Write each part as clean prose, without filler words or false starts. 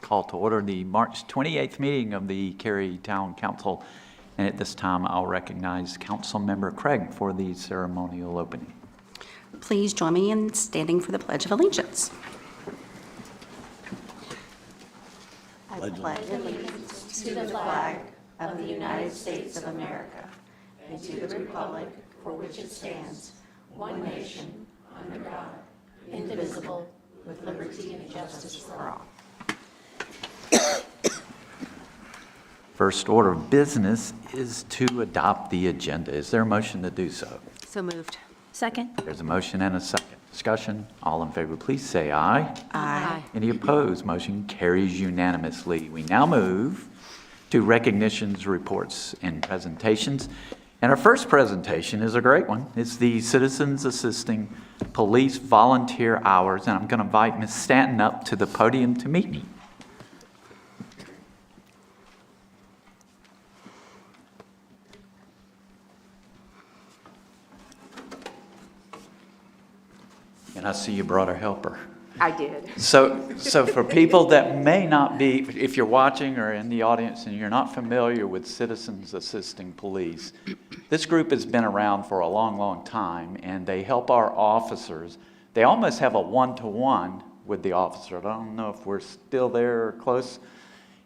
call to order the March 28th meeting of the Cary Town Council. And at this time, I'll recognize Councilmember Craig for the ceremonial opening. Please join me in standing for the Pledge of Allegiance. I pledge allegiance to the flag of the United States of America and to the republic for which it stands, one nation, under God, indivisible, with liberty and justice for all. First order of business is to adopt the agenda. Is there a motion to do so? So moved. Second. There's a motion and a second. Discussion. All in favor, please say aye. Aye. Any opposed? Motion carries unanimously. We now move to recognitions, reports, and presentations. And our first presentation is a great one. It's the Citizens Assisting Police Volunteer Hours, and I'm going to invite Ms. Stanton up to the podium to meet me. And I see you brought a helper. I did. So for people that may not be, if you're watching or in the audience and you're not familiar with Citizens Assisting Police, this group has been around for a long, long time, and they help our officers. They almost have a one-to-one with the officer. I don't know if we're still there or close.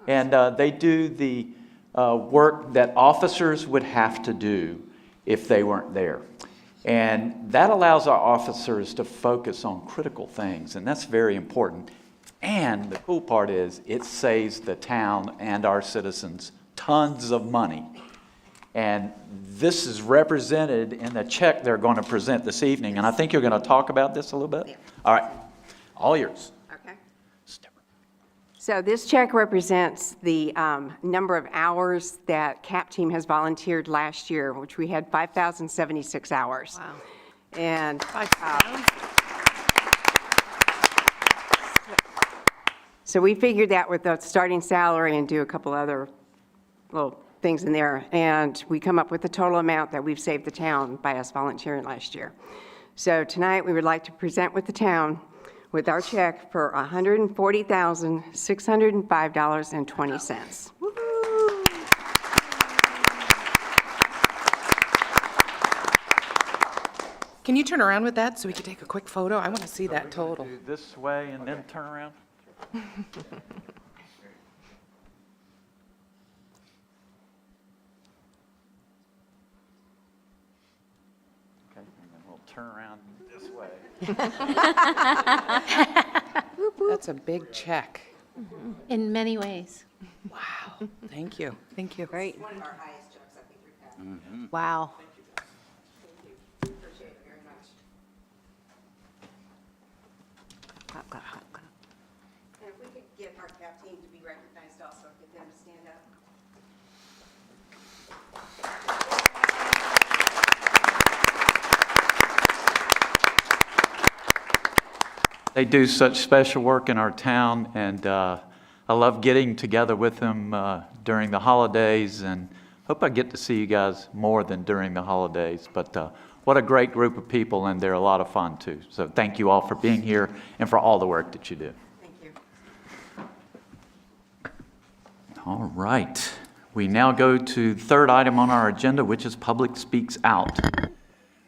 And they do the work that officers would have to do if they weren't there. And that allows our officers to focus on critical things, and that's very important. And the cool part is it saves the town and our citizens tons of money. And this is represented in the check they're going to present this evening, and I think you're going to talk about this a little bit. Yeah. All right, all yours. Okay. So this check represents the number of hours that CAP team has volunteered last year, which we had 5,076 hours. Wow. And so we figured that with the starting salary and do a couple other little things in there, and we come up with the total amount that we've saved the town by us volunteering last year. So tonight we would like to present with the town with our check for $140,605.20. Can you turn around with that so we can take a quick photo? I want to see that total. Do this way and then turn around. Okay, and then we'll turn around this way. That's a big check. In many ways. Wow. Thank you. Thank you. Great. One of our highest checks I think we've had. Wow. Appreciate it very much. Clap, clap, clap, clap. And if we could get our CAP team to be recognized also, get them to stand up. They do such special work in our town, and I love getting together with them during the holidays, and hope I get to see you guys more than during the holidays. But what a great group of people, and they're a lot of fun too. So thank you all for being here and for all the work that you do. Thank you. All right. We now go to the third item on our agenda, which is Public Speaks Out.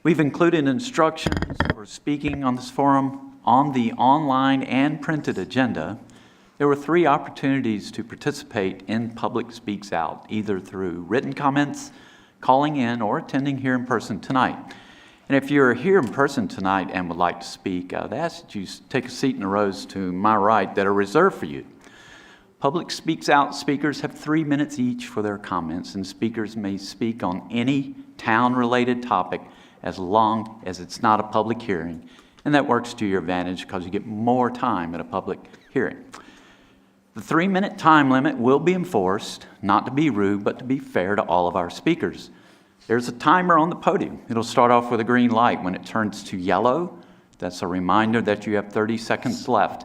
We've included instructions for speaking on this forum on the online and printed agenda. There were 3 opportunities to participate in Public Speaks Out, either through written comments, calling in, or attending here in person tonight. And if you're here in person tonight and would like to speak, I'd ask that you take a seat in the rows to my right that are reserved for you. Public Speaks Out speakers have 3 minutes each for their comments, and speakers may speak on any town-related topic as long as it's not a public hearing. And that works to your advantage because you get more time at a public hearing. The 3-minute time limit will be enforced, not to be rude, but to be fair to all of our speakers. There's a timer on the podium. It'll start off with a green light. When it turns to yellow, that's a reminder that you have 30 seconds left.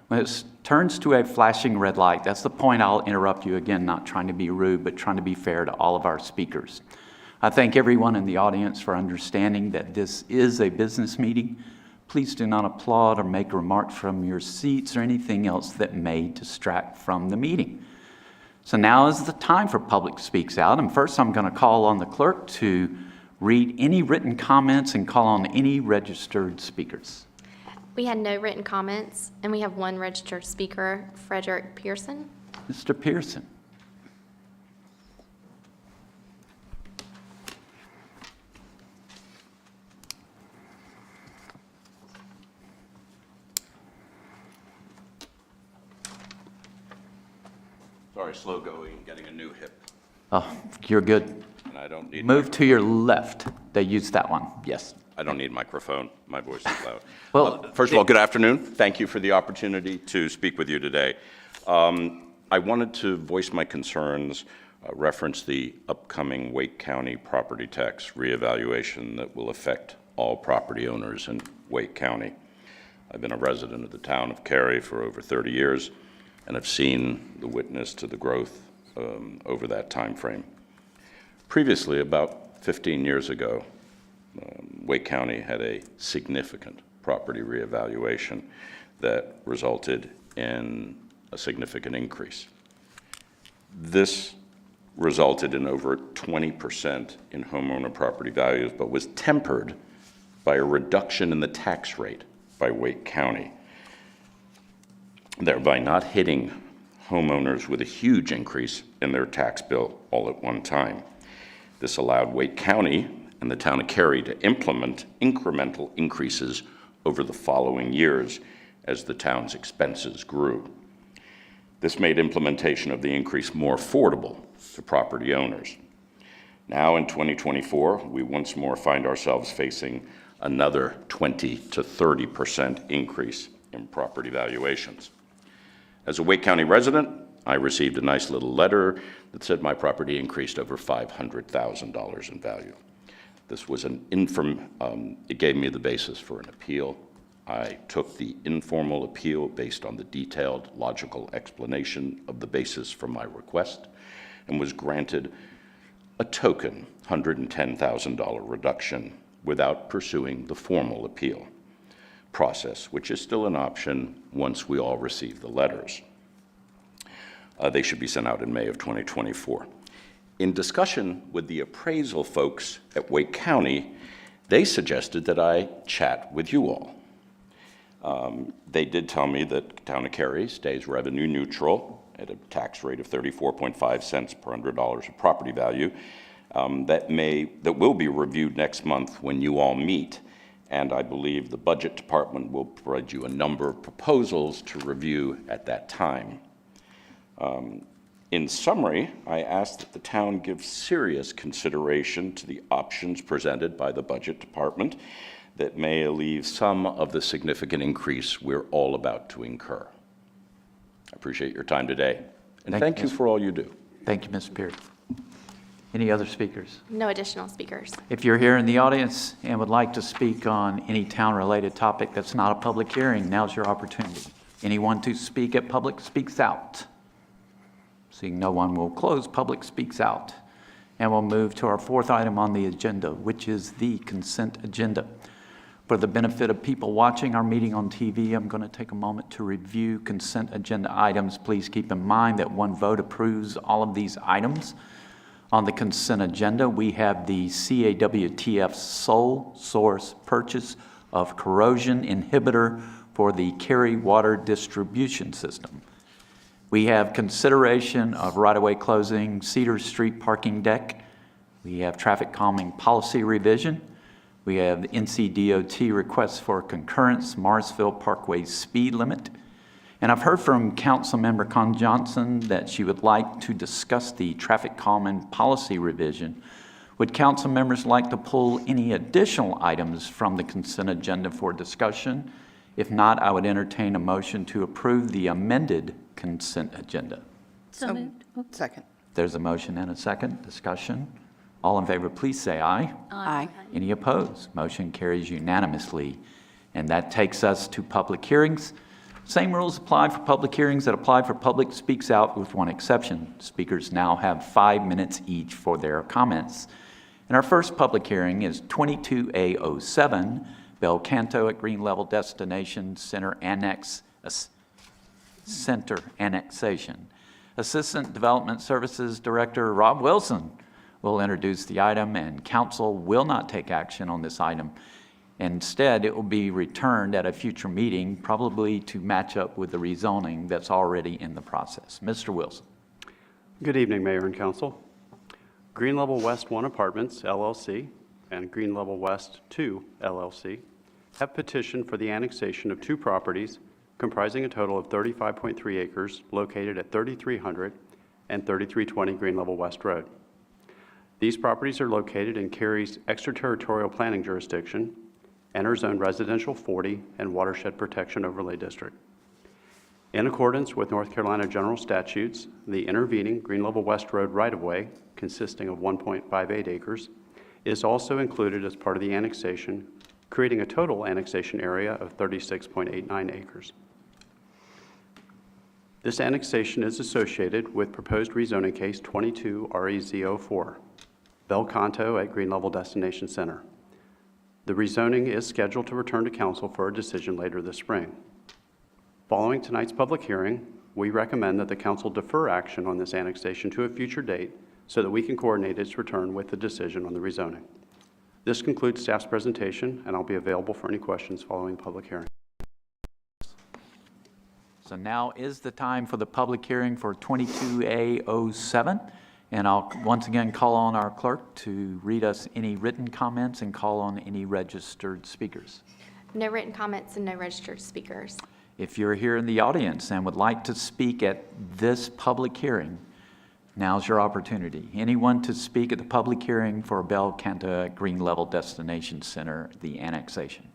When it turns to a flashing red light, that's the point I'll interrupt you again, not trying to be rude, but trying to be fair to all of our speakers. I thank everyone in the audience for understanding that this is a business meeting. Please do not applaud or make remarks from your seats or anything else that may distract from the meeting. So now is the time for Public Speaks Out. And first I'm going to call on the clerk to read any written comments and call on any registered speakers. We had no written comments, and we have one registered speaker, Frederick Pearson. Mr. Pearson. Sorry, slow going, getting a new hip, Oh, you're good. and I don't need. Move to your left. They use that one. Yes. I don't need microphone. My voice is loud. Well, First of all, good afternoon. Thank you for the opportunity to speak with you today. I wanted to voice my concerns, reference the upcoming Wake County property tax reevaluation that will affect all property owners in Wake County. I've been a resident of the town of Cary for over 30 years, and have seen the witness to the growth over that time frame. Previously, about 15 years ago, Wake County had a significant property reevaluation that resulted in a significant increase. This resulted in over 20% in homeowner property values, but was tempered by a reduction in the tax rate by Wake County, thereby not hitting homeowners with a huge increase in their tax bill all at one time. This allowed Wake County and the town of Cary to implement incremental increases over the following years as the town's expenses grew. This made implementation of the increase more affordable to property owners. Now in 2024, we once more find ourselves facing another 20 to 30% increase in property valuations. As a Wake County resident, I received a nice little letter that said my property increased over $500,000 in value. This was it gave me the basis for an appeal. I took the informal appeal based on the detailed, logical explanation of the basis for my request, and was granted a token $110,000 reduction without pursuing the formal appeal process, which is still an option once we all receive the letters. They should be sent out in May of 2024. In discussion with the appraisal folks at Wake County, they suggested that I chat with you all. They did tell me that the town of Cary stays revenue neutral at a tax rate of 34.5 cents per $100 of property value. That will be reviewed next month when you all meet, and I believe the budget department will provide you a number of proposals to review at that time. In summary, I ask that the town give serious consideration to the options presented by the budget department that may alleviate some of the significant increase we're all about to incur. I appreciate your time today, and thank you for all you do. Thank you, Mr. Pearson. Any other speakers? No additional speakers. If you're here in the audience and would like to speak on any town-related topic that's not a public hearing, now's your opportunity. Anyone to speak at Public Speaks Out? Seeing no one, will close Public Speaks Out. And we'll move to our fourth item on the agenda, which is the consent agenda. For the benefit of people watching our meeting on TV, I'm going to take a moment to review consent agenda items. Please keep in mind that one vote approves all of these items. On the consent agenda, we have the CAWTF sole source purchase of corrosion inhibitor for the Cary water distribution system. We have consideration of right-of-way closing Cedar Street parking deck. We have traffic calming policy revision. We have the NCDOT request for concurrence, Marsville Parkway speed limit. And I've heard from Councilmember Con Johnson that she would like to discuss the traffic calming policy revision. Would council members like to pull any additional items from the consent agenda for discussion? If not, I would entertain a motion to approve the amended consent agenda. So moved. Second. There's a motion and a second. Discussion. All in favor, please say aye. Aye. Any opposed? Motion carries unanimously. And that takes us to public hearings. Same rules apply for public hearings that apply for Public Speaks Out, with one exception. Speakers now have 5 minutes each for their comments. And our first public hearing is 22A07, Bel Canto at Green Level Destination Center Center annexation. Assistant Development Services Director Rob Wilson will introduce the item, and council will not take action on this item. Instead, it will be returned at a future meeting, probably to match up with the rezoning that's already in the process. Mr. Wilson. Good evening, Mayor and Council. Green Level West 1 Apartments, LLC, and Green Level West 2, LLC, have petitioned for the annexation of two properties comprising a total of 35.3 acres located at 3300 and 3320 Green Level West Road. These properties are located in Cary's extraterritorial planning jurisdiction and are zoned residential 40 and watershed protection overlay district. In accordance with North Carolina general statutes, the intervening Green Level West Road right-of-way, consisting of 1.58 acres, is also included as part of the annexation, creating a total annexation area of 36.89 acres. This annexation is associated with proposed rezoning case 22 REZ04, Bel Canto at Green Level Destination Center. The rezoning is scheduled to return to council for a decision later this spring. Following tonight's public hearing, we recommend that the council defer action on this annexation to a future date so that we can coordinate its return with the decision on the rezoning. This concludes staff's presentation, and I'll be available for any questions following the public hearing. So now is the time for the public hearing for 22A07. And I'll once again call on our clerk to read us any written comments and call on any registered speakers. No written comments and no registered speakers. If you're here in the audience and would like to speak at this public hearing, now's your opportunity. Anyone to speak at the public hearing for Bel Canto Green Level Destination Center, the annexation?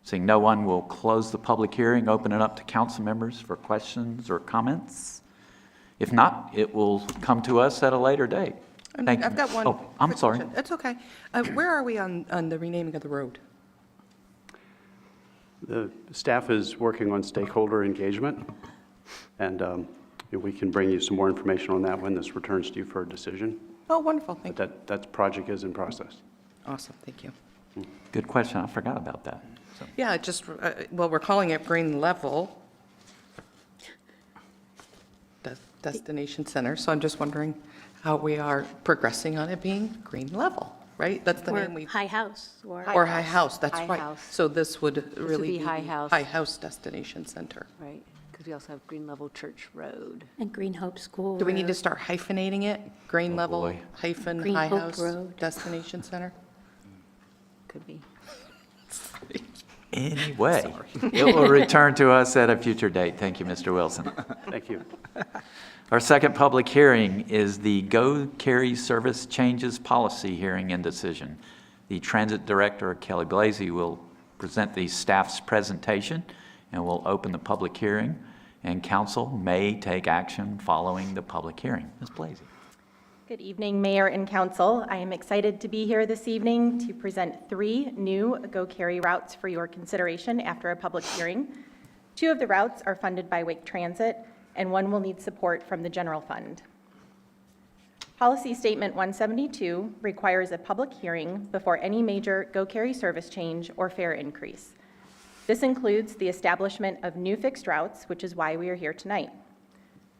Seeing no one, we'll close the public hearing, open it up to council members for questions or comments. If not, it will come to us at a later date. Thank you. I've got one. Oh, I'm quick sorry. question. It's okay. Where are we on the renaming of the road? The staff is working on stakeholder engagement, and we can bring you some more information on that when this returns to you for a decision. Oh, wonderful. Thank you. But that project is in process. Awesome. Thank you. Good question. I forgot about that. So, Yeah, it just, well, we're calling it Green Level Destination Center, so I'm just wondering how we are progressing on it being Green Level, right? That's the name we, High House or. or High House, that's High right. House. So this would really be be High House. High House Destination Center. Right, because we also have Green Level Church Road. And Green Hope School. Do we need to Road. start hyphenating it? Green Level boy. hyphen Green High Hope House Road. Destination Center? Could be. anyway, it will return to us at a future date. Thank you, Mr. Wilson. Thank you. Our second public hearing is the Go Cary Service Changes Policy Hearing and Decision. The Transit Director, Kelly Blasey, will present the staff's presentation, and we'll open the public hearing, and council may take action following the public hearing. Ms. Blasey. Good evening, Mayor and Council. I am excited to be here this evening to present 3 new Go Cary routes for your consideration after a public hearing. 2 of the routes are funded by Wake Transit, and 1 will need support from the general fund. Policy Statement 172 requires a public hearing before any major Go Cary service change or fare increase. This includes the establishment of new fixed routes, which is why we are here tonight.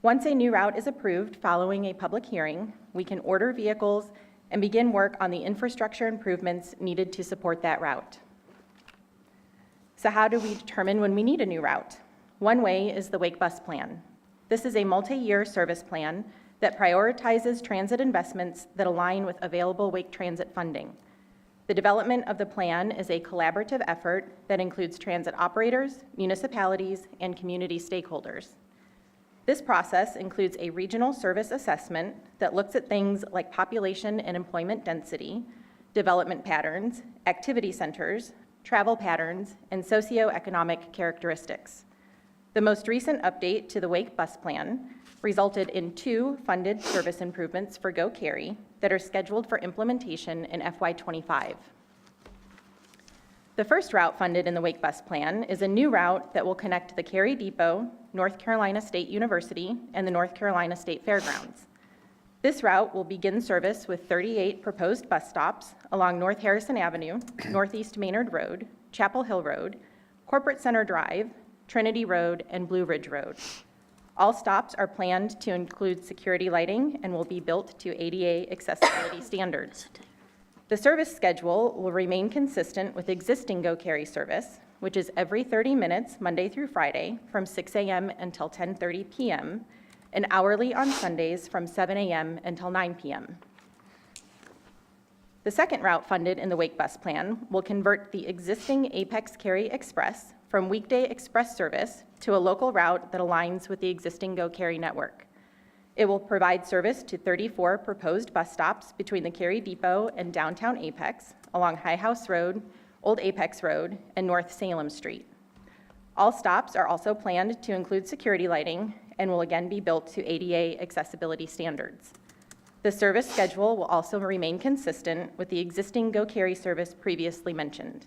Once a new route is approved following a public hearing, we can order vehicles and begin work on the infrastructure improvements needed to support that route. So how do we determine when we need a new route? One way is the Wake Bus Plan. This is a multi-year service plan that prioritizes transit investments that align with available Wake Transit funding. The development of the plan is a collaborative effort that includes transit operators, municipalities, and community stakeholders. This process includes a regional service assessment that looks at things like population and employment density, development patterns, activity centers, travel patterns, and socioeconomic characteristics. The most recent update to the Wake Bus Plan resulted in 2 funded service improvements for Go Cary that are scheduled for implementation in FY25. The first route funded in the Wake Bus Plan is a new route that will connect the Cary Depot, North Carolina State University, and the North Carolina State Fairgrounds. This route will begin service with 38 proposed bus stops along North Harrison Avenue, Northeast Maynard Road, Chapel Hill Road, Corporate Center Drive, Trinity Road, and Blue Ridge Road. All stops are planned to include security lighting and will be built to ADA accessibility standards. The service schedule will remain consistent with existing Go Cary service, which is every 30 minutes, Monday through Friday, from 6 a.m. until 10:30 p.m., and hourly on Sundays from 7 a.m. until 9 p.m. The second route funded in the Wake Bus Plan will convert the existing Apex Cary Express from weekday express service to a local route that aligns with the existing Go Cary network. It will provide service to 34 proposed bus stops between the Cary Depot and downtown Apex, along High House Road, Old Apex Road, and North Salem Street. All stops are also planned to include security lighting and will again be built to ADA accessibility standards. The service schedule will also remain consistent with the existing Go Cary service previously mentioned.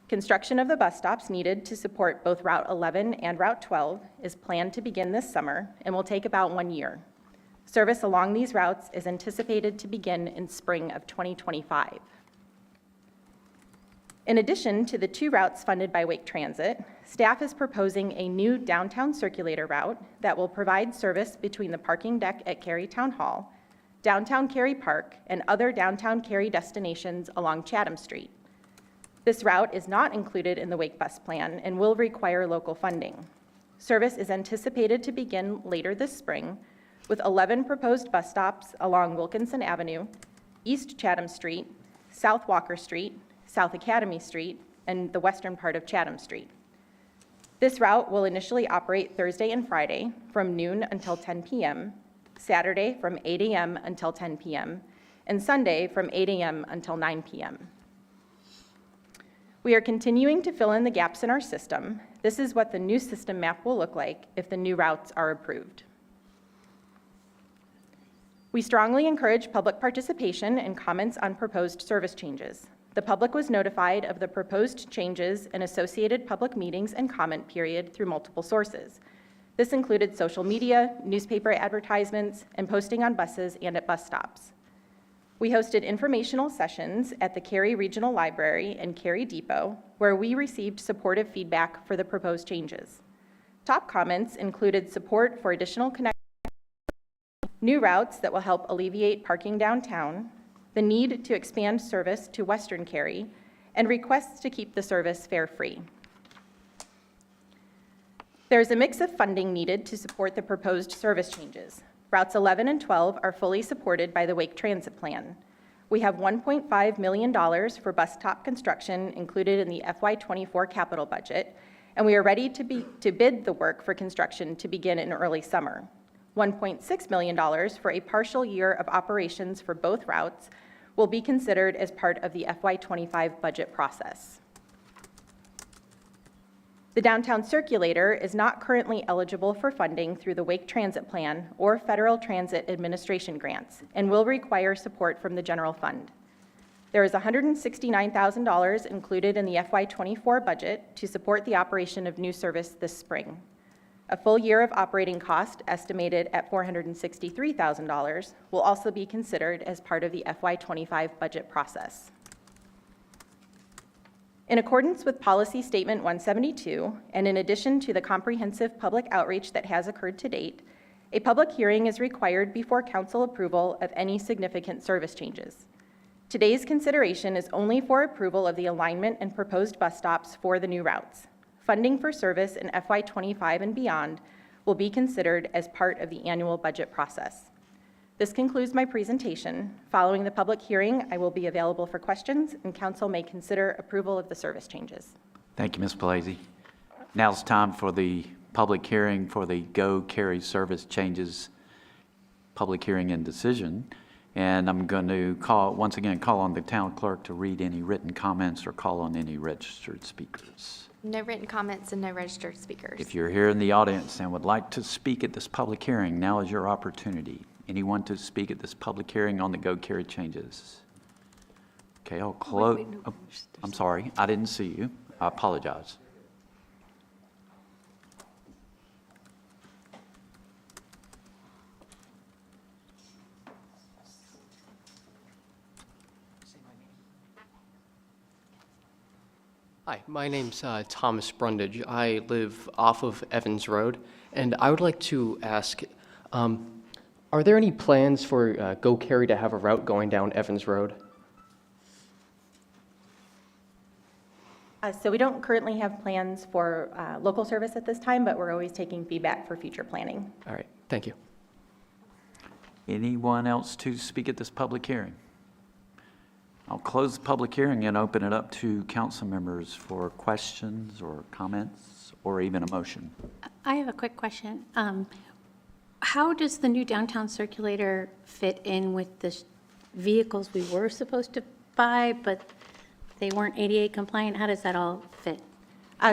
Construction of the bus stops needed to support both Route 11 and Route 12 is planned to begin this summer and will take about 1 year. Service along these routes is anticipated to begin in spring of 2025. In addition to the 2 routes funded by Wake Transit, staff is proposing a new downtown circulator route that will provide service between the parking deck at Cary Town Hall, downtown Cary Park, and other downtown Cary destinations along Chatham Street. This route is not included in the Wake Bus Plan and will require local funding. Service is anticipated to begin later this spring, with 11 proposed bus stops along Wilkinson Avenue, East Chatham Street, South Walker Street, South Academy Street, and the western part of Chatham Street. This route will initially operate Thursday and Friday from noon until 10 p.m., Saturday from 8 a.m. until 10 p.m., and Sunday from 8 a.m. until 9 p.m. We are continuing to fill in the gaps in our system. This is what the new system map will look like if the new routes are approved. We strongly encourage public participation and comments on proposed service changes. The public was notified of the proposed changes and associated public meetings and comment period through multiple sources. This included social media, newspaper advertisements, and posting on buses and at bus stops. We hosted informational sessions at the Cary Regional Library and Cary Depot, where we received supportive feedback for the proposed changes. Top comments included support for additional connections, new routes that will help alleviate parking downtown, the need to expand service to Western Cary, and requests to keep the service fare-free. There is a mix of funding needed to support the proposed service changes. Routes 11 and 12 are fully supported by the Wake Transit Plan. We have $1.5 million for bus stop construction included in the FY24 capital budget, and we are ready to bid the work for construction to begin in early summer. $1.6 million for a partial year of operations for both routes will be considered as part of the FY25 budget process. The downtown circulator is not currently eligible for funding through the Wake Transit Plan or Federal Transit Administration grants and will require support from the general fund. There is $169,000 included in the FY24 budget to support the operation of new service this spring. A full year of operating cost, estimated at $463,000, will also be considered as part of the FY25 budget process. In accordance with Policy Statement 172, and in addition to the comprehensive public outreach that has occurred to date, a public hearing is required before council approval of any significant service changes. Today's consideration is only for approval of the alignment and proposed bus stops for the new routes. Funding for service in FY25 and beyond will be considered as part of the annual budget process. This concludes my presentation. Following the public hearing, I will be available for questions, and council may consider approval of the service changes. Thank you, Ms. Palazzi. Now it's time for the public hearing for the Go Cary service changes, public hearing and decision. And I'm going to once again call on the town clerk to read any written comments or call on any registered speakers. No written comments and no registered speakers. If you're here in the audience and would like to speak at this public hearing, now is your opportunity. Anyone to speak at this public hearing on the Go Cary changes? Okay, I'll close. Wait, no, Oh, there's I'm sorry, I didn't see you. I apologize. Hi, my name's Thomas Brundage. I live off of Evans Road, and I would like to ask, are there any plans for Go Cary to have a route going down Evans Road? So we don't currently have plans for local service at this time, but we're always taking feedback for future planning. All right, thank you. Anyone else to speak at this public hearing? I'll close the public hearing and open it up to council members for questions or comments or even a motion. I have a quick question. How does the new downtown circulator fit in with the vehicles we were supposed to buy, but they weren't ADA compliant? How does that all fit?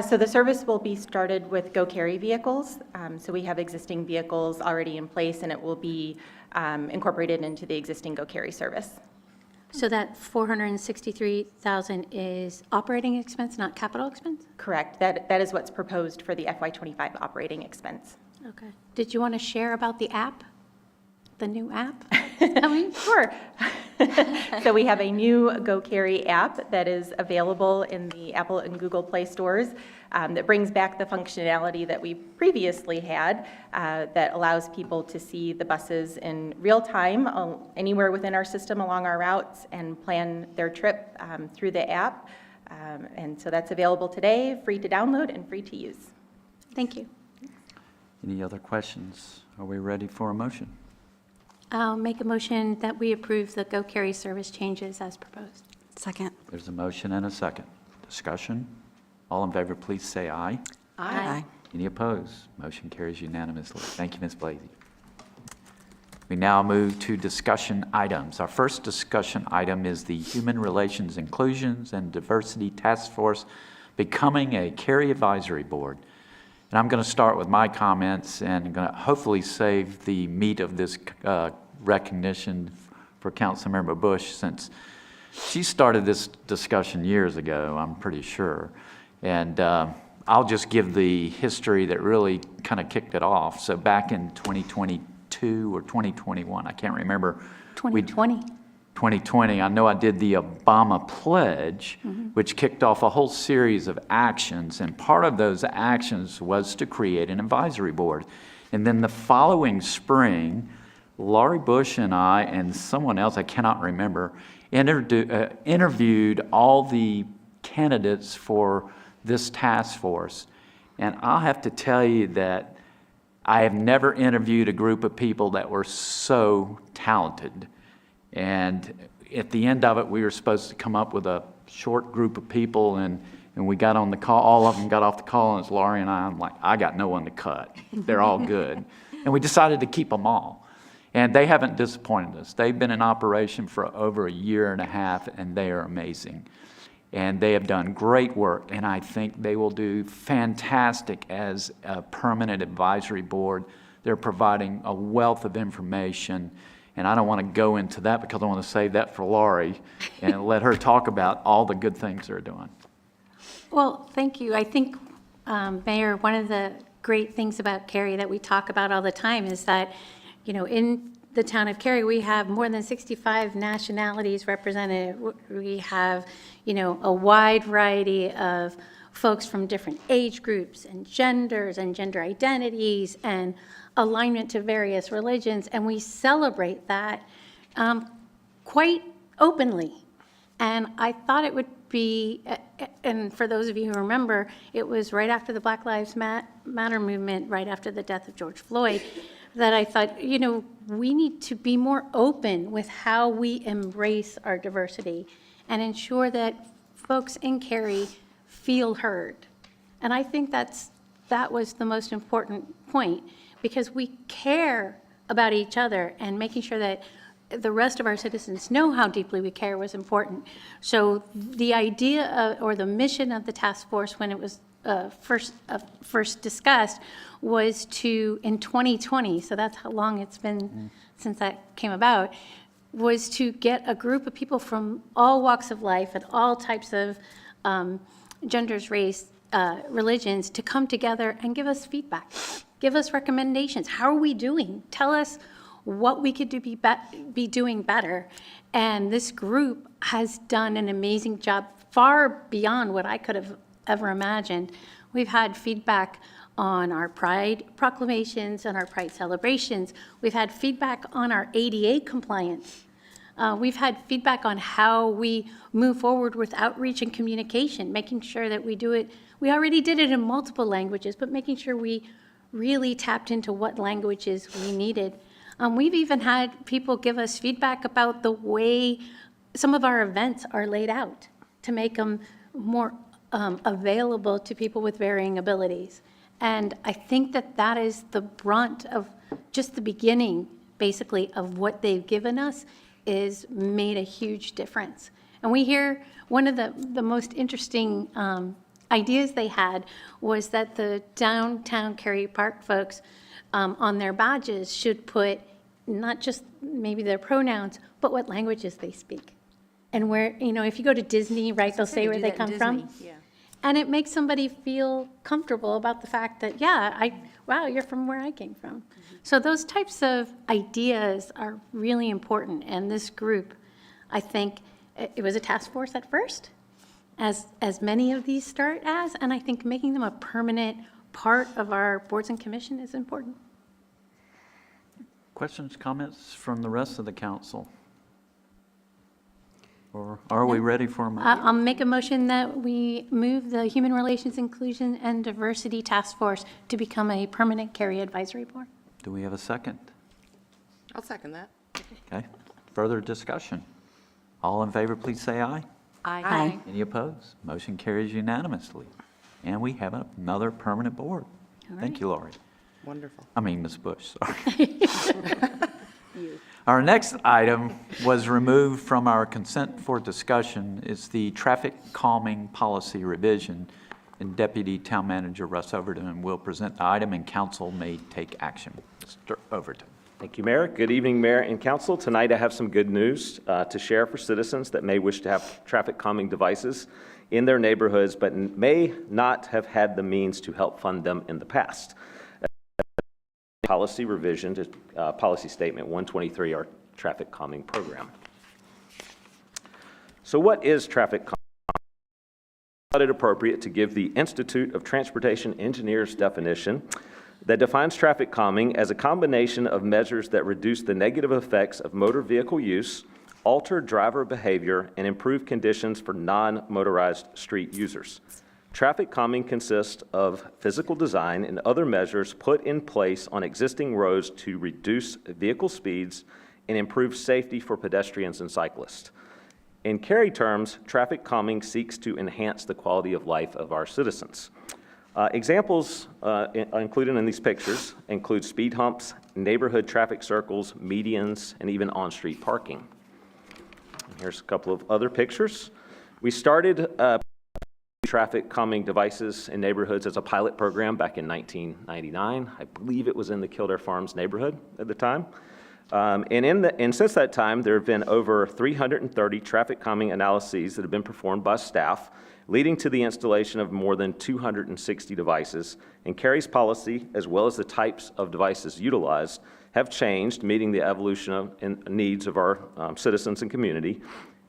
So the service will be started with Go Cary vehicles. So we have existing vehicles already in place, and it will be incorporated into the existing Go Cary service. So that 463,000 is operating expense, not capital expense? Correct. That is what's proposed for the FY25 operating expense. Okay. Did you want to share about the app? The new app? Sure. So we have a new Go Cary app that is available in the Apple and Google Play stores that brings back the functionality that we previously had that allows people to see the buses in real time anywhere within our system along our routes and plan their trip through the app. And so that's available today, free to download and free to use. Thank you. Any other questions? Are we ready for a motion? I'll make a motion that we approve the Go Cary service changes as proposed. Second. There's a motion and a second. Discussion? All in favor, please say aye. Aye. Any opposed? Motion carries unanimously. Thank you, Ms. Blasey. We now move to discussion items. Our first discussion item is the Human Relations Inclusions and Diversity Task Force becoming a Cary Advisory Board. And I'm going to start with my comments and going to hopefully save the meat of this recognition for Councilmember Bush, since she started this discussion years ago, I'm pretty sure. And I'll just give the history that really kind of kicked it off. So back in 2022 or 2021, I can't remember. 2020. 2020, I know I did the Obama Pledge, which kicked off a whole series of actions, and part of those actions was to create an advisory board. And then the following spring, Laurie Bush and I and someone else, I cannot remember, interviewed all the candidates for this task force. And I'll have to tell you that I have never interviewed a group of people that were so talented. And at the end of it, we were supposed to come up with a short group of people, and we got on the call. All of them got off the call, and it's Laurie and I. I'm like, I got no one to cut. They're all good. And we decided to keep them all. And they haven't disappointed us. They've been in operation for over a year and a half, and they are amazing. And they have done great work, and I think they will do fantastic as a permanent advisory board. They're providing a wealth of information. And I don't want to go into that because I want to save that for Laurie and let her talk about all the good things they're doing. Well, thank you. I think, Mayor, one of the great things about Cary that we talk about all the time is that, you know, in the town of Cary, we have more than 65 nationalities represented. We have, you know, a wide variety of folks from different age groups and genders and gender identities and alignment to various religions, and we celebrate that quite openly. And I thought it would be, and for those of you who remember, it was right after the Black Lives Matter movement, right after the death of George Floyd, that I thought, you know, we need to be more open with how we embrace our diversity and ensure that folks in Cary feel heard. And I think that was the most important point, because we care about each other, and making sure that the rest of our citizens know how deeply we care was important. So the idea or the mission of the task force when it was first discussed was to, in 2020, so that's how long it's been since that came about, was to get a group of people from all walks of life and all types of genders, race, religions to come together and give us feedback. Give us recommendations. How are we doing? Tell us what we could be doing better. And this group has done an amazing job far beyond what I could have ever imagined. We've had feedback on our Pride proclamations and our Pride celebrations. We've had feedback on our ADA compliance. We've had feedback on how we move forward with outreach and communication, making sure that we do it. We already did it in multiple languages, but making sure we really tapped into what languages we needed. We've even had people give us feedback about the way some of our events are laid out to make them more available to people with varying abilities. And I think that that is the brunt of just the beginning, basically, of what they've given us is made a huge difference. And we hear one of the most interesting ideas they had was that the downtown Cary Park folks on their badges should put not just maybe their pronouns, but what languages they speak. And where, if you go to Disney, right, they'll say where they come from. Yeah. And it makes somebody feel comfortable about the fact that, wow, you're from where I came from. So those types of ideas are really important. And this group, I think, it was a task force at first, as many of these start as, and I think making them a permanent part of our boards and commission is important. Questions, comments from the rest of the council? Or are we ready for a motion? I'll make a motion that we move the Human Relations, Inclusion, and Diversity Task Force to become a permanent Cary Advisory Board. Do we have a second? I'll second that. Okay. Further discussion? All in favor, please say aye. Aye. Any opposed? Motion carries unanimously. And we have another permanent board. Thank you, Laurie. Wonderful. I mean, Ms. Bush, sorry. Our next item was removed from our consent for discussion. It's the traffic calming policy revision, and Deputy Town Manager Russ Overton will present the item, and council may take action. Mr. Overton. Thank you, Mayor. Good evening, Mayor and Council. Tonight I have some good news to share for citizens that may wish to have traffic calming devices in their neighborhoods, but may not have had the means to help fund them in the past. Policy revision to Policy Statement 123, our traffic calming program. So what is traffic calming? I thought it appropriate to give the Institute of Transportation Engineers definition that defines traffic calming as a combination of measures that reduce the negative effects of motor vehicle use, alter driver behavior, and improve conditions for non-motorized street users. Traffic calming consists of physical design and other measures put in place on existing roads to reduce vehicle speeds and improve safety for pedestrians and cyclists. In Cary terms, traffic calming seeks to enhance the quality of life of our citizens. Examples included in these pictures include speed humps, neighborhood traffic circles, medians, and even on-street parking. And here's a couple of other pictures. We started traffic calming devices in neighborhoods as a pilot program back in 1999. I believe it was in the Kildare Farms neighborhood at the time. And since that time, there have been over 330 traffic calming analyses that have been performed by staff, leading to the installation of more than 260 devices. And Cary's policy, as well as the types of devices utilized, have changed, meeting the evolution and needs of our citizens and community.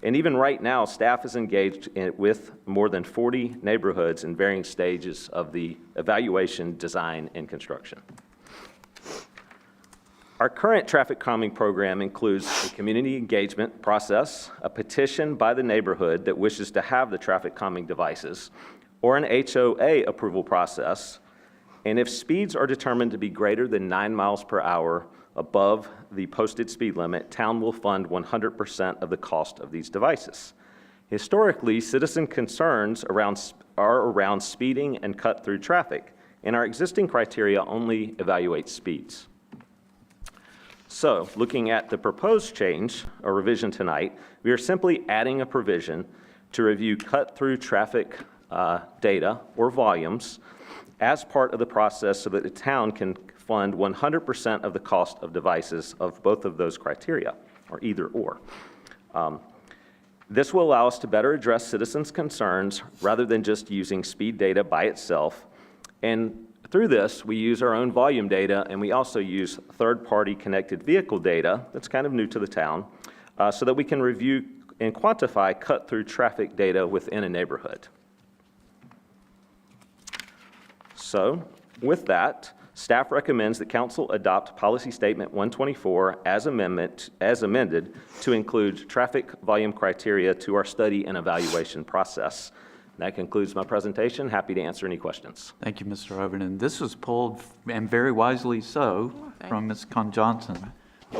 And even right now, staff is engaged with more than 40 neighborhoods in varying stages of the evaluation, design, and construction. Our current traffic calming program includes a community engagement process, a petition by the neighborhood that wishes to have the traffic calming devices, or an HOA approval process. And if speeds are determined to be greater than 9 miles per hour above the posted speed limit, town will fund 100% of the cost of these devices. Historically, citizen concerns are around speeding and cut-through traffic, and our existing criteria only evaluate speeds. So, looking at the proposed change or revision tonight, we are simply adding a provision to review cut-through traffic data or volumes as part of the process so that the town can fund 100% of the cost of devices of both of those criteria, or either or. This will allow us to better address citizens' concerns rather than just using speed data by itself. And through this, we use our own volume data, and we also use third-party connected vehicle data that's kind of new to the town, so that we can review and quantify cut-through traffic data within a neighborhood. So, with that, staff recommends that council adopt Policy Statement 124 as amended to include traffic volume criteria to our study and evaluation process. That concludes my presentation. Happy to answer any questions. Thank you, Mr. Overton. This was pulled, and very wisely so, from Ms. Con Johnson,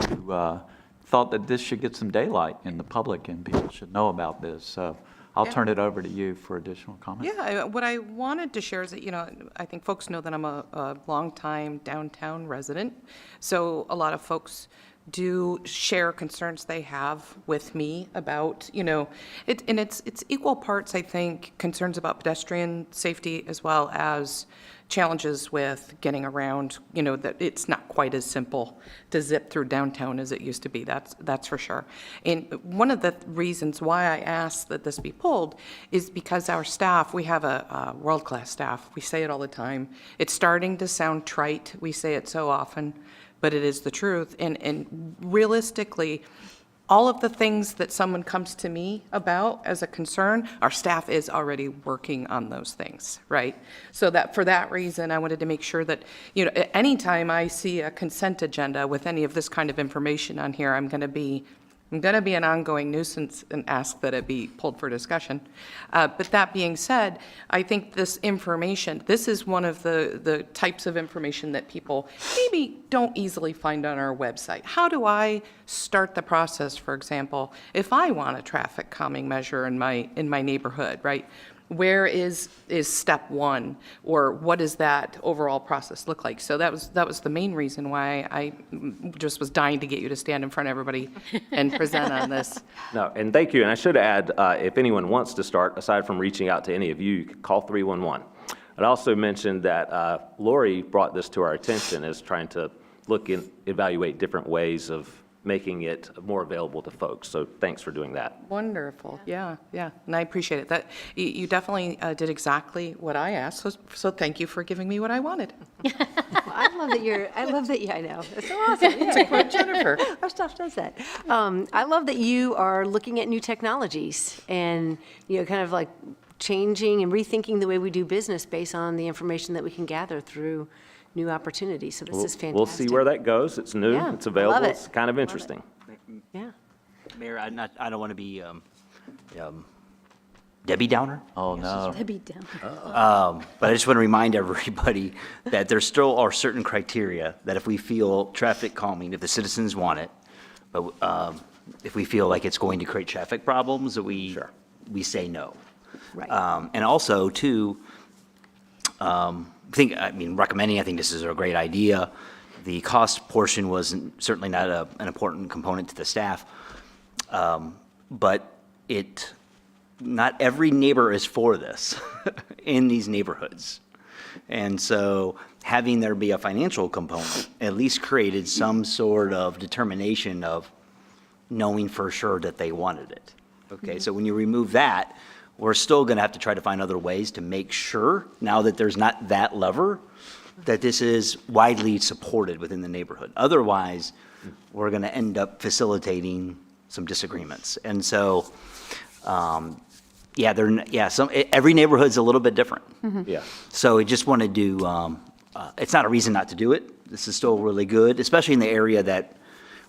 who thought that this should get some daylight in the public and people should know about this. So I'll turn it over to you for additional comments. Yeah, what I wanted to share is that, I think folks know that I'm a longtime downtown resident. So a lot of folks do share concerns they have with me about, and it's equal parts, I think, concerns about pedestrian safety as well as challenges with getting around, that it's not quite as simple to zip through downtown as it used to be. That's for sure. And one of the reasons why I asked that this be pulled is because our staff, we have a world-class staff. We say it all the time. It's starting to sound trite. We say it so often, but it is the truth. And realistically, all of the things that someone comes to me about as a concern, our staff is already working on those things, right? So that for that reason, I wanted to make sure that, anytime I see a consent agenda with any of this kind of information on here, I'm going to be an ongoing nuisance and ask that it be pulled for discussion. But that being said, I think this information, this is one of the types of information that people maybe don't easily find on our website. How do I start the process, for example, if I want a traffic calming measure in my neighborhood, right? Where is step one, or what does that overall process look like? So that was the main reason why I just was dying to get you to stand in front of everybody and present on this. No, and thank you. And I should add, if anyone wants to start, aside from reaching out to any of you, you can call 311. I'd also mentioned that Lori brought this to our attention as trying to look and evaluate different ways of making it more available to folks. So thanks for doing that. Wonderful. Yeah. And I appreciate it. That you definitely did exactly what I asked. So thank you for giving me what I wanted. I love that, I know. It's so awesome. To quote Jennifer. Our staff does that. I love that you are looking at new technologies and, kind of like changing and rethinking the way we do business based on the information that we can gather through new opportunities. So this is fantastic. We'll see where that goes. It's new, Yeah, it's I available, love it. it's kind of interesting. Yeah. Mayor, I don't want to be Debbie Downer, Oh, no. That'd be down. but I just want to remind everybody that there still are certain criteria that if we feel traffic calming, if the citizens want it, but if we feel like it's going to create traffic problems, that we say no. Right. And also, too, recommending, I think this is a great idea. The cost portion was certainly not an important component to the staff, but not every neighbor is for this in these neighborhoods. And so having there be a financial component at least created some sort of determination of knowing for sure that they wanted it. Okay, so when you remove that, we're still going to have to try to find other ways to make sure, now that there's not that lever, that this is widely supported within the neighborhood. Otherwise, we're going to end up facilitating some disagreements. And so, every neighborhood's a little bit different. Yeah. So I just wanted to, it's not a reason not to do it. This is still really good, especially in the area that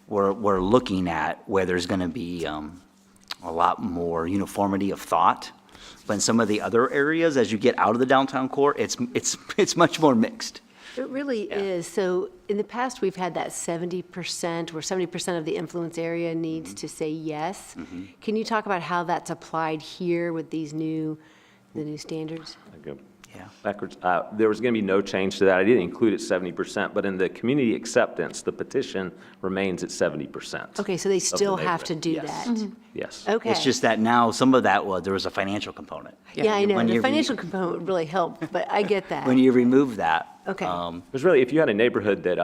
we're looking at, where there's going to be a lot more uniformity of thought. But in some of the other areas, as you get out of the downtown core, it's much more mixed. It really is. So in the past, we've had that 70%, where 70% of the influence area needs to say yes. Can you talk about how that's applied here with the new standards? Okay. Yeah. Backwards. There was going to be no change to that. I didn't include it 70%, but in the community acceptance, the petition remains at 70%. Okay, so they still have to do Yes. that? Yes. Okay. It's just that now some of that there was a financial component. Yeah, I know. When The you financial component would really help, but I get that. When you remove that. Okay. It was really, if you had a neighborhood that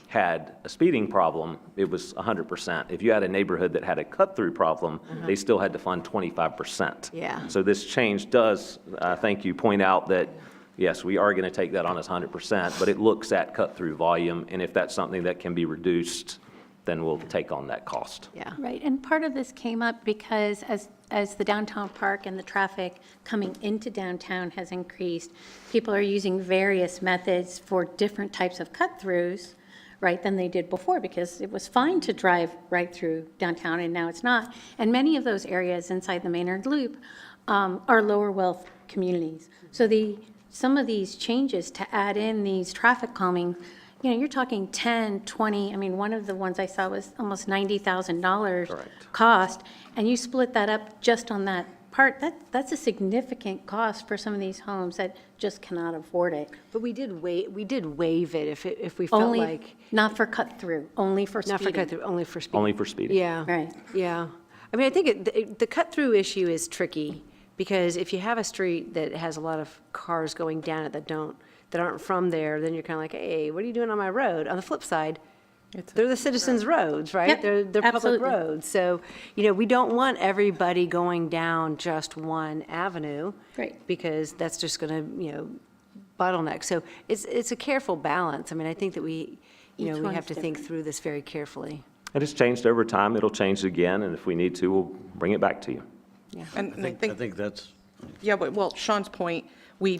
had a speeding problem, it was 100%. If you had a neighborhood that had a cut-through problem, they still had to fund 25%. Yeah. So this change does, thank you, point out that, yes, we are going to take that on as 100%, but it looks at cut-through volume, and if that's something that can be reduced, then we'll take on that cost. Yeah. Right, and part of this came up because as the downtown park and the traffic coming into downtown has increased, people are using various methods for different types of cut-throughs, right, than they did before, because it was fine to drive right through downtown, and now it's not. And many of those areas inside the Maynard Loop are lower wealth communities. So some of these changes to add in these traffic calming, you know, you're talking 10, 20, I mean, one of the ones I saw was almost $90,000 cost, and you split that up just on that part, that's a significant cost for some of these homes that just cannot afford it. But we did waive it if we felt Only, like. not for cut-through, only for speeding. Not for cut-through, only for speeding. Only for speeding. Yeah. Right. Yeah. I mean, I think the cut-through issue is tricky, because if you have a street that has a lot of cars going down it that aren't from there, then you're kind of like, hey, what are you doing on my road? On the flip side, they're the citizens' roads, right? Yep, They're public absolutely. roads. So, you know, we don't want everybody going down just one avenue. Right. Because that's just going to, you know, bottleneck. So it's a careful balance. I mean, I think that we Each have one's to think different. through this very carefully. It has changed over time. It'll change again, and if we need to, we'll bring it back to you. And I I think, think that's, yeah, but, well, Sean's point, we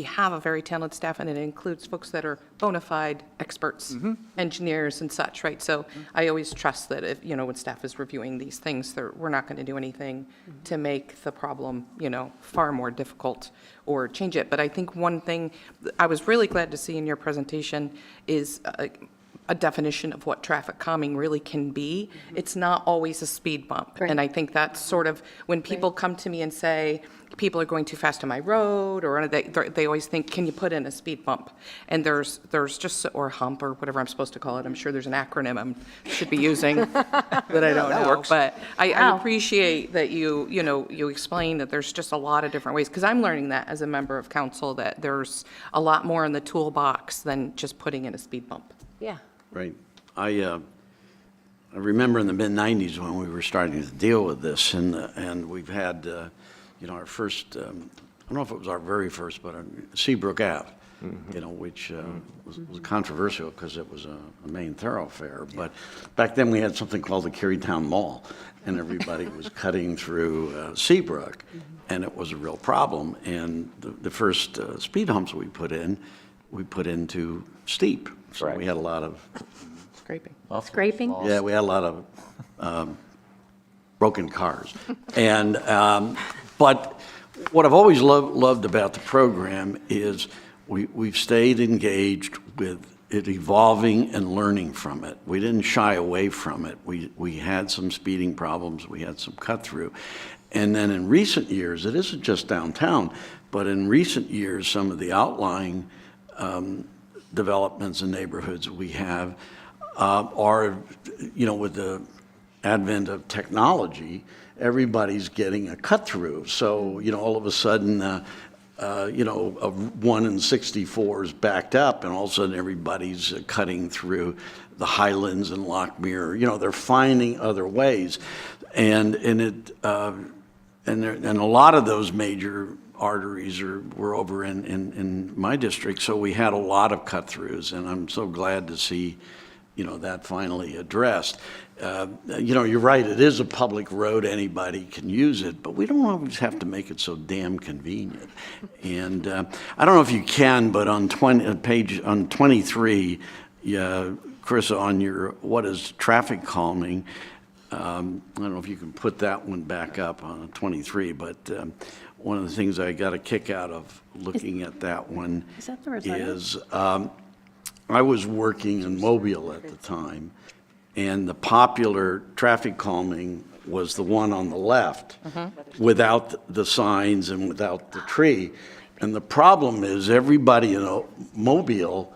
have a very talented staff, and it includes folks that are bona fide experts, engineers and such, right? So I always trust that if, you know, when staff is reviewing these things, we're not going to do anything to make the problem, you know, far more difficult or change it. But I think one thing I was really glad to see in your presentation is a definition of what traffic calming really can be. It's not always a speed bump. Right. And I think that's sort of, when people come to me and say, people are going too fast on my road, or they always think, can you put in a speed bump? And there's just, or hump, or whatever I'm supposed to call it. I'm sure there's an acronym I should be using that I don't know. But I Wow. appreciate that you explain that there's just a lot of different ways, because I'm learning that as a member of council, that there's a lot more in the toolbox than just putting in a speed bump. Yeah. right. I remember in the mid-'90s when we were starting to deal with this, and we've had, you know, our first, I don't know if it was our very first, but Seabrook Ave, you know, which was controversial because it was a main thoroughfare. But back then, we had something called the Cary Town Mall, and everybody was cutting through Seabrook, and it was a real problem. And the first speed humps we put into steep. So Right. we had a lot of, Scraping. Scraping? yeah, we had a lot of broken cars. And, but what I've always loved about the program is we've stayed engaged with it evolving and learning from it. We didn't shy away from it. We had some speeding problems, we had some cut through. And then in recent years, it isn't just downtown, but in recent years, some of the outlying developments and neighborhoods we have are, you know, with the advent of technology, everybody's getting a cut through. So, you know, all of a sudden, you know, a 1 in 64 is backed up, and all of a sudden everybody's cutting through the Highlands and Lockmere. You know, they're finding other ways, and a lot of those major arteries were over in my district, so we had a lot of cut-throughs, and I'm so glad to see, you know, that finally addressed. You know, you're right, it is a public road, anybody can use it, but we don't always have to make it so damn convenient. And I don't know if you can, but on 23, Chris, on your what is traffic calming, I don't know if you can put that one back up on 23, but one of the things I got a kick out of looking at that one Is that the Rosetta? is I was working in Mobile at the time, and the popular traffic calming was the one on the left without the signs and without the tree. And the problem is everybody in Mobile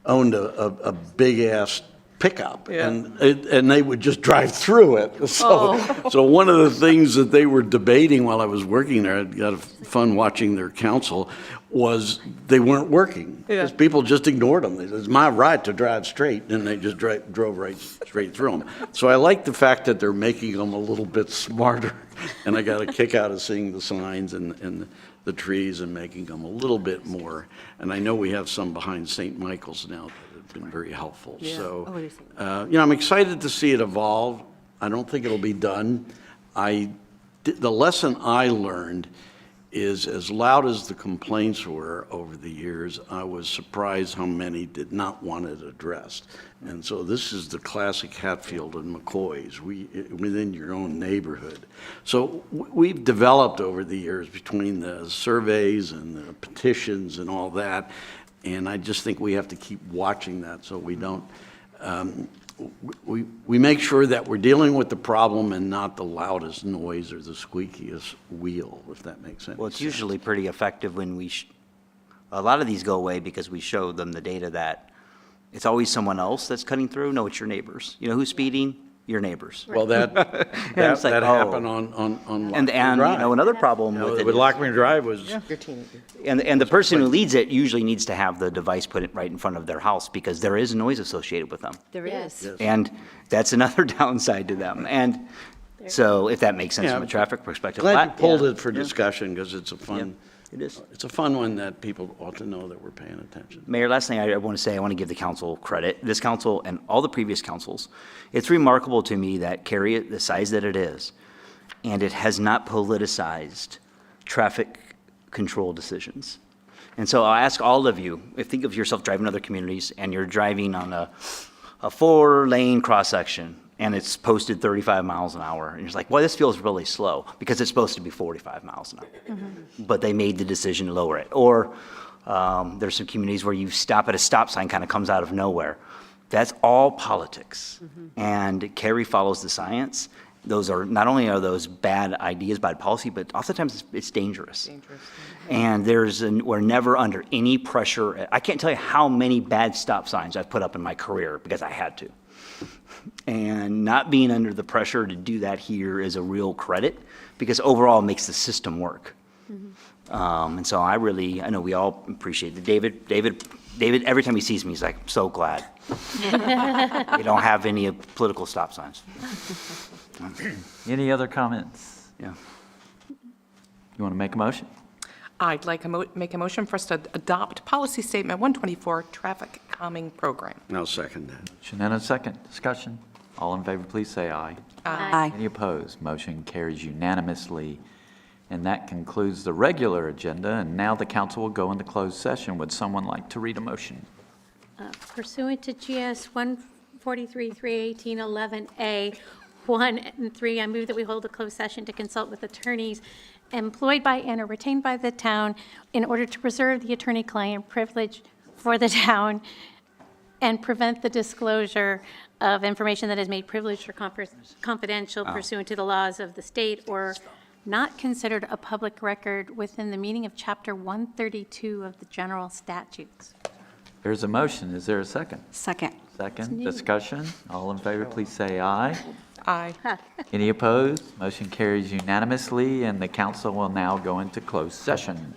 owned a big-ass pickup, and they would just drive through it. So one of the things that they were debating while I was working there, I got fun watching their council, was they weren't working. Because people just ignored them. They said, it's my right to drive straight, and they just drove right straight through them. So I like the fact that they're making them a little bit smarter, and I got a kick out of seeing the signs and the trees and making them a little bit more. And I know we have some behind St. Michael's now been very helpful. Oh, So, what do you think? I'm excited to see it evolve. I don't think it'll be done. The lesson I learned is, as loud as the complaints were over the years, I was surprised how many did not want it addressed. And so this is the classic Hatfield and McCoy's, within your own neighborhood. So we've developed over the years between the surveys and the petitions and all that, and I just think we have to keep watching that so we don't, we make sure that we're dealing with the problem and not the loudest noise or the squeakiest wheel, if that makes sense. Well, it's usually pretty effective when a lot of these go away because we show them the data that it's always someone else that's cutting through. No, it's your neighbors. You know who's speeding? Your neighbors. Well, that it's like, happened oh. on And Lockman Drive. another problem with it With is- Lockman Drive was, Your teenager. and the person who leads it usually needs to have the device put it right in front of their house because there is noise associated with them. There is. And that's another downside to them. And so if that makes sense Yeah. from a traffic perspective. glad you pulled yeah, it for yeah. discussion, because it's a Yeah, fun, it is. it's a fun one that people ought to know that we're paying attention. Mayor, last thing I want to say, I want to give the council credit, this council and all the previous councils. It's remarkable to me that Cary, the size that it is, and it has not politicized traffic control decisions. And so I'll ask all of you, think of yourself driving other communities and you're driving on a 4-lane cross-section and it's posted 35 miles an hour. And you're just like, well, this feels really slow because it's supposed to be 45 miles an hour. But they made the decision to lower it. Or there's some communities where you stop at a stop sign, kind of comes out of nowhere. That's all politics. And Cary follows the science. Those are, not only are those bad ideas, bad policy, but oftentimes it's dangerous. And we're never under any pressure. I can't tell you how many bad stop signs I've put up in my career because I had to. And not being under the pressure to do that here is a real credit because overall it makes the system work. And so I know we all appreciate it. David, every time he sees me, he's like, so glad. You don't have any political stop signs. Any other comments? Yeah. You want to make a motion? I'd like to make a motion for us to adopt policy statement 124, traffic calming program. I'll second that. Motion and a second. Discussion. All in favor, please say aye. Aye. Any opposed? Motion carries unanimously. And that concludes the regular agenda, and now the council will go into closed session. Would someone like to read a motion? Pursuant to GS 143-318-11A, 1 and 3, I move that we hold a closed session to consult with attorneys employed by and or retained by the town in order to preserve the attorney-client privilege for the town and prevent the disclosure of information that is made privileged or confidential pursuant to the laws of the state or not considered a public record within the meaning of Chapter 132 of the general statutes. There's a motion. Is there a second? Second. Second. Discussion. All in favor, please say aye. Aye. Any opposed? Motion carries unanimously, and the council will now go into closed session.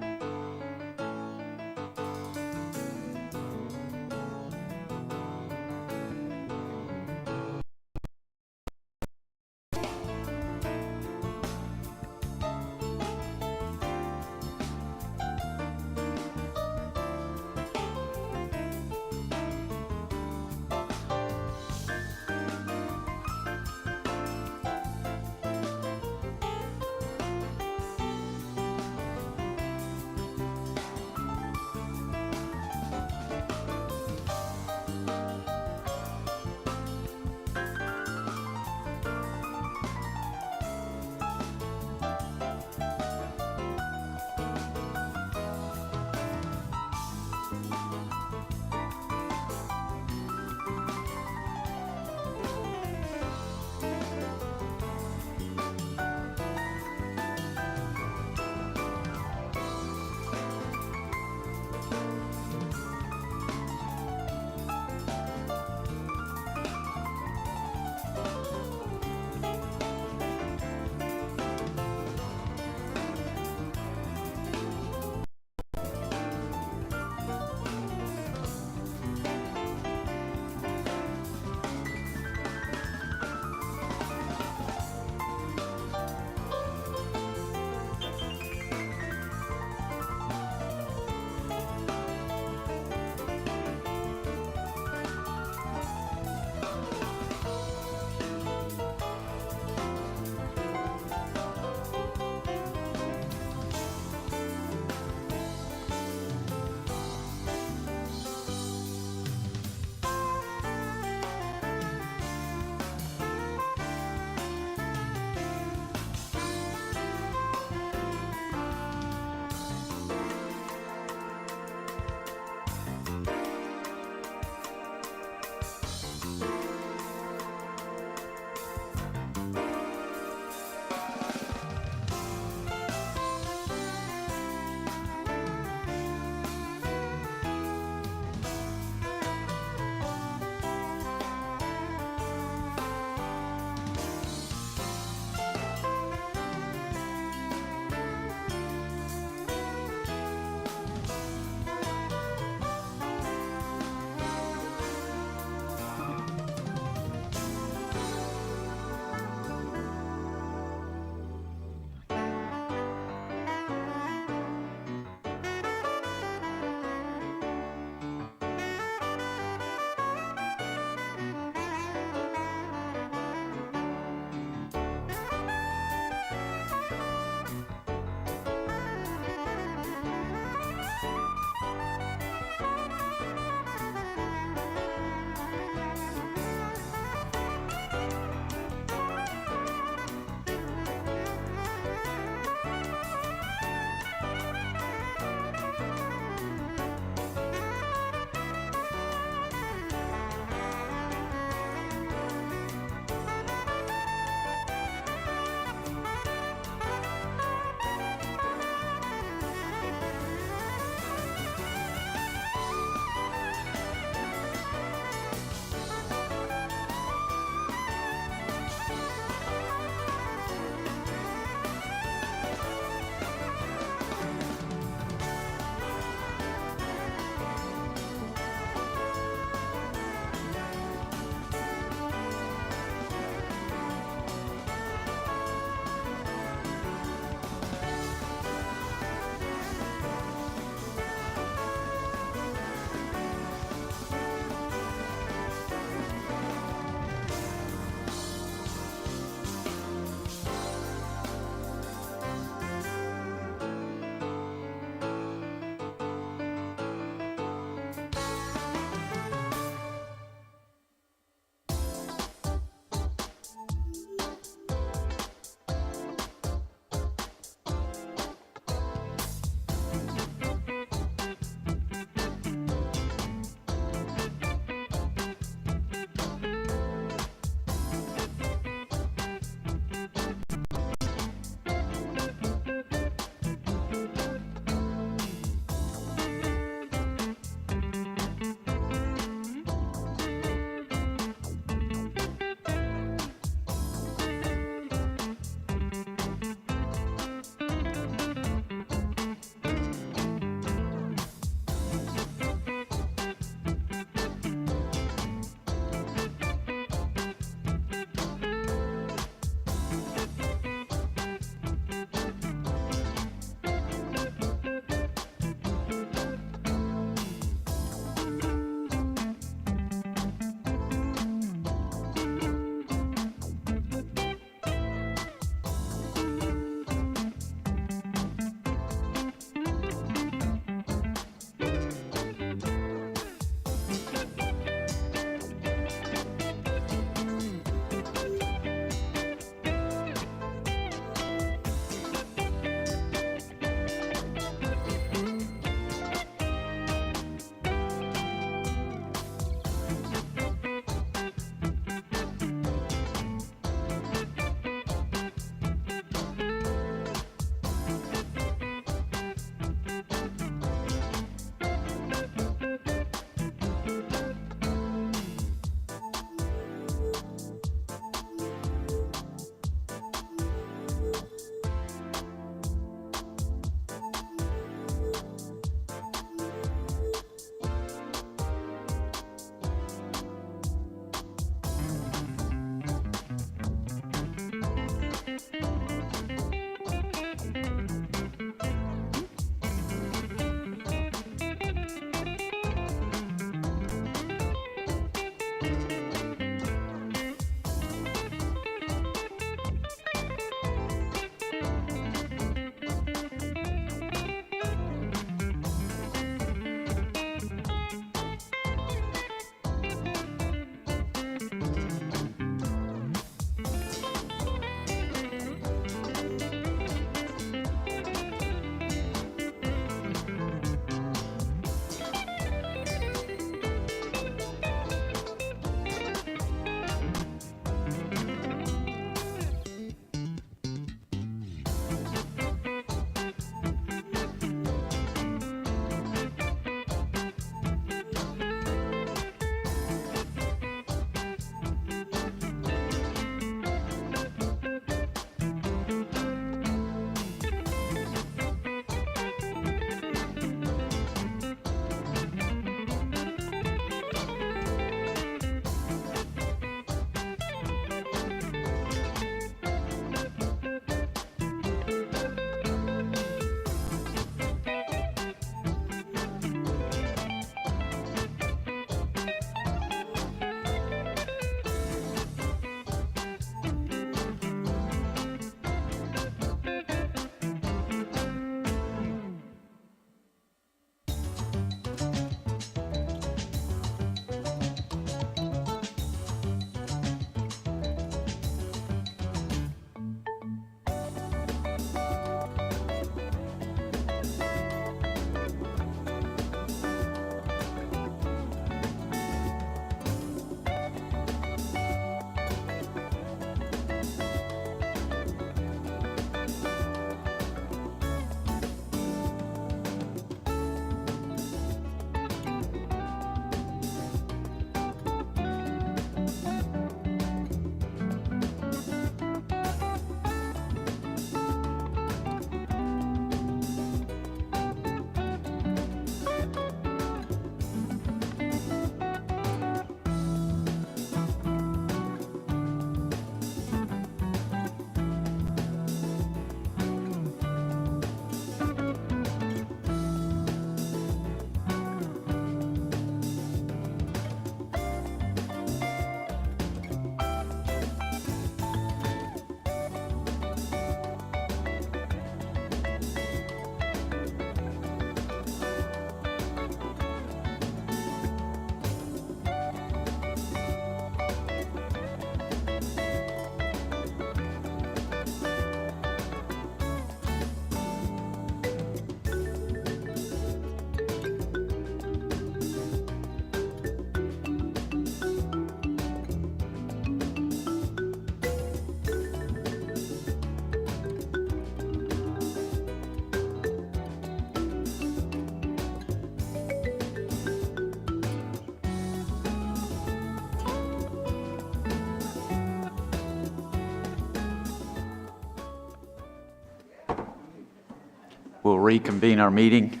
We'll reconvene our meeting.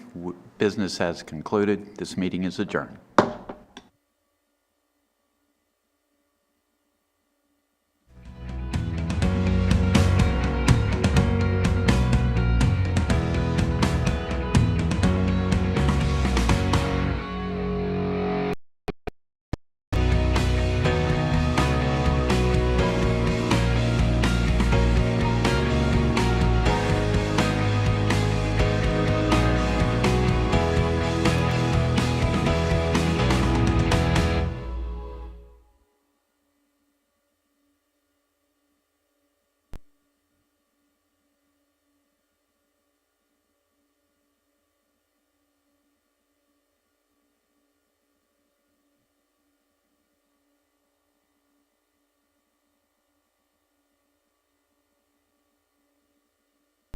Business has concluded. This meeting is adjourned.